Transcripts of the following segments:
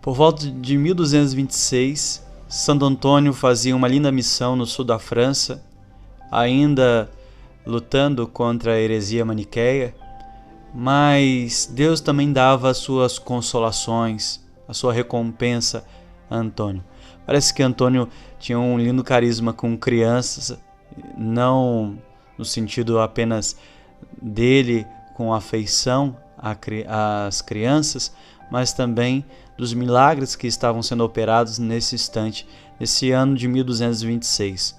Por volta de 1226, Santo Antônio fazia uma linda missão no sul da França, ainda lutando contra a heresia maniqueia, mas Deus também dava as suas consolações, a sua recompensa a Antônio. Parece que Antônio tinha um lindo carisma com crianças, não no sentido apenas dele com afeição às crianças, mas também dos milagres que estavam sendo operados nesse instante, nesse ano de 1226.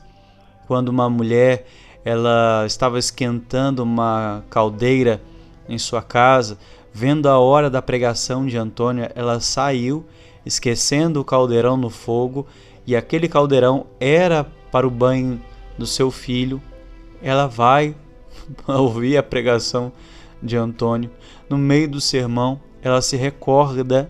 Quando uma mulher ela estava esquentando uma caldeira em sua casa, vendo a hora da pregação de Antônio, ela saiu, esquecendo o caldeirão no fogo, e aquele caldeirão era para o banho do seu filho. Ela vai ouvir a pregação de Antônio. No meio do sermão, ela se recorda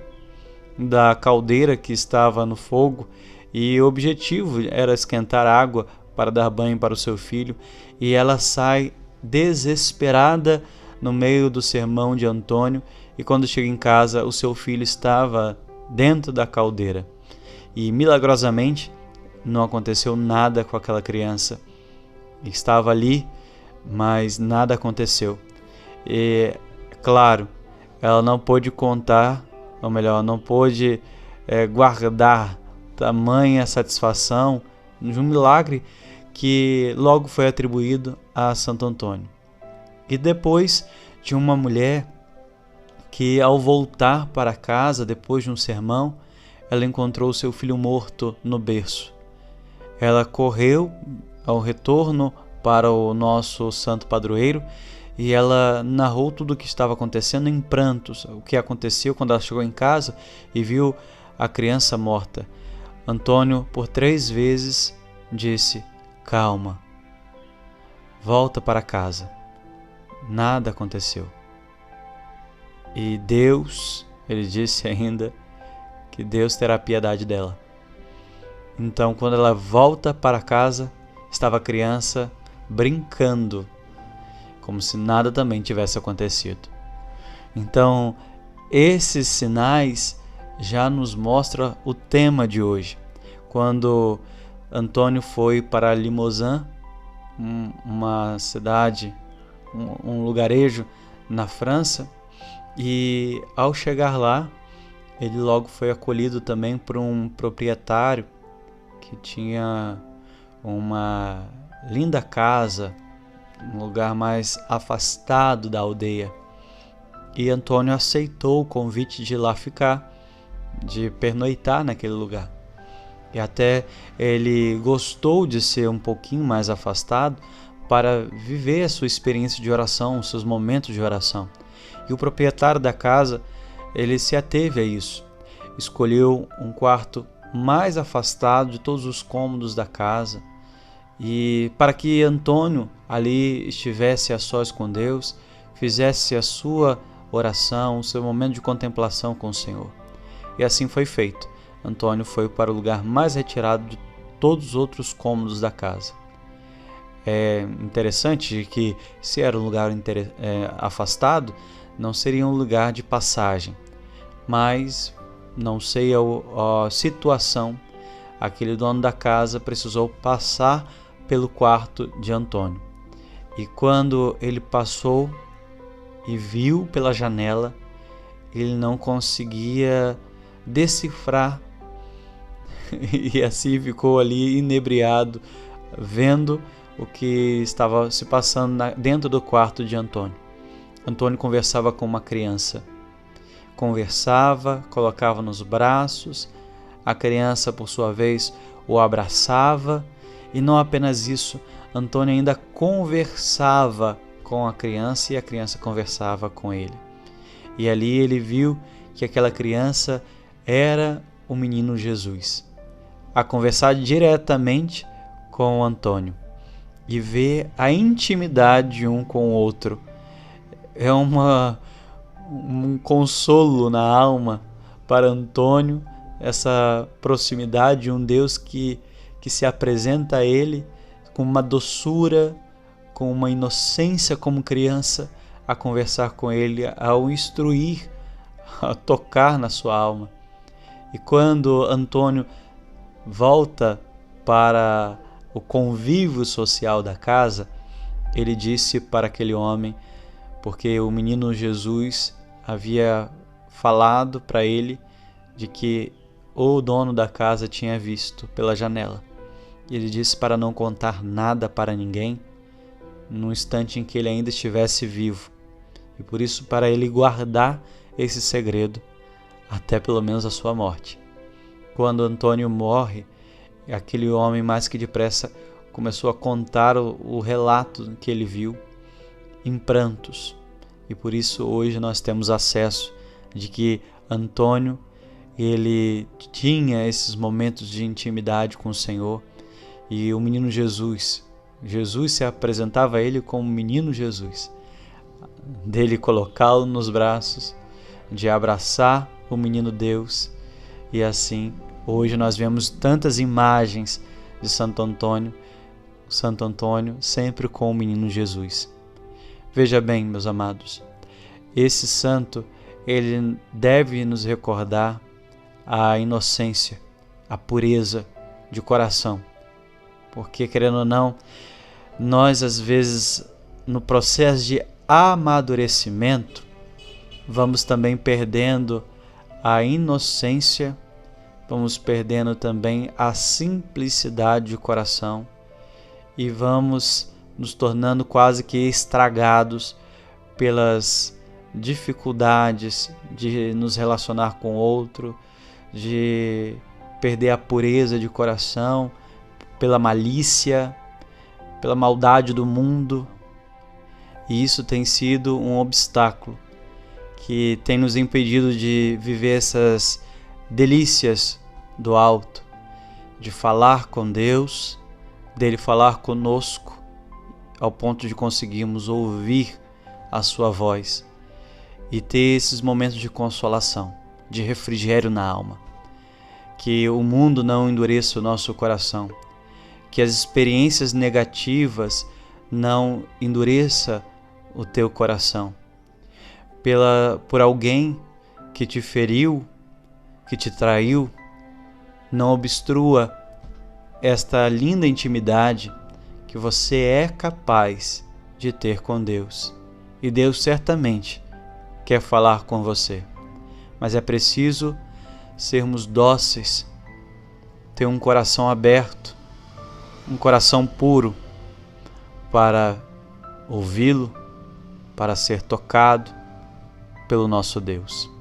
da caldeira que estava no fogo, e o objetivo era esquentar água para dar banho para o seu filho, e ela sai desesperada no meio do sermão de Antônio, e quando chega em casa, o seu filho estava dentro da caldeira. E milagrosamente não aconteceu nada com aquela criança. Estava ali, mas nada aconteceu. E, claro, ela não pôde contar, ou melhor, não pôde guardar tamanha satisfação de um milagre que logo foi atribuído a Santo Antônio. E depois de uma mulher que, ao voltar para casa depois de um sermão, ela encontrou seu filho morto no berço. Ela correu ao retorno para o nosso santo padroeiro e ela narrou tudo o que estava acontecendo em prantos, o que aconteceu quando ela chegou em casa e viu a criança morta. Antônio, por 3 vezes, disse: calma, volta para casa. Nada aconteceu. E Deus, ele disse ainda, que Deus terá piedade dela. Então, quando ela volta para casa, estava a criança brincando, como se nada também tivesse acontecido. Então, esses sinais já nos mostram o tema de hoje. Quando Antônio foi para Limousin, uma cidade, um lugarejo na França, e ao chegar lá, ele logo foi acolhido também por um proprietário que tinha uma linda casa, um lugar mais afastado da aldeia. E Antônio aceitou o convite de ir lá ficar, de pernoitar naquele lugar. E até ele gostou de ser um pouquinho mais afastado para viver a sua experiência de oração, os seus momentos de oração. E o proprietário da casa, ele se ateve a isso. Escolheu um quarto mais afastado de todos os cômodos da casa, e para que Antônio ali estivesse a sós com Deus, fizesse a sua oração, o seu momento de contemplação com o Senhor. E assim foi feito. Antônio foi para o lugar mais retirado de todos os outros cômodos da casa. É interessante que, se era um lugar afastado, não seria um lugar de passagem, mas não sei a situação, aquele dono da casa precisou passar pelo quarto de Antônio. E quando ele passou e viu pela janela, ele não conseguia decifrar e assim ficou ali inebriado, vendo o que estava se passando dentro do quarto de Antônio. Antônio conversava com uma criança. Conversava, colocava nos braços, a criança, por sua vez, o abraçava, e não apenas isso, Antônio ainda conversava com a criança e a criança conversava com ele. E ali ele viu que aquela criança era o menino Jesus, a conversar diretamente com Antônio e ver a intimidade um com o outro. É um consolo na alma para Antônio, essa proximidade de um Deus que se apresenta a ele com uma doçura, com uma inocência como criança, a conversar com ele, a o instruir, a tocar na sua alma. E quando Antônio volta para o convívio social da casa, ele disse para aquele homem, porque o menino Jesus havia falado para ele de que o dono da casa tinha visto pela janela. Ele disse para não contar nada para ninguém no instante em que ele ainda estivesse vivo. E por isso, para ele guardar esse segredo até pelo menos a sua morte. Quando Antônio morre, aquele homem mais que depressa começou a contar o relato que ele viu em prantos. E por isso hoje nós temos acesso de que Antônio, ele tinha esses momentos de intimidade com o Senhor. E o menino Jesus se apresentava a ele como menino Jesus, dele colocá-lo nos braços, de abraçar o menino Deus. E assim, hoje nós vemos tantas imagens de Santo Antônio sempre com o menino Jesus. Veja bem, meus amados, esse santo, ele deve nos recordar a inocência, a pureza de coração. Porque, querendo ou não, nós às vezes, no processo de amadurecimento, vamos também perdendo a inocência, vamos perdendo também a simplicidade de coração e vamos nos tornando quase que estragados pelas dificuldades de nos relacionar com o outro, de perder a pureza de coração, pela malícia, pela maldade do mundo. E isso tem sido um obstáculo que tem nos impedido de viver essas delícias do alto, de falar com Deus, dele falar conosco, ao ponto de conseguirmos ouvir a sua voz e ter esses momentos de consolação, de refrigério na alma. Que o mundo não endureça o nosso coração, que as experiências negativas não endureça o teu coração. Por alguém que te feriu, que te traiu, não obstrua esta linda intimidade que você é capaz de ter com Deus. E Deus certamente quer falar com você, mas é preciso sermos dóceis, ter um coração aberto, um coração puro para ouvi-lo, para ser tocado pelo nosso Deus.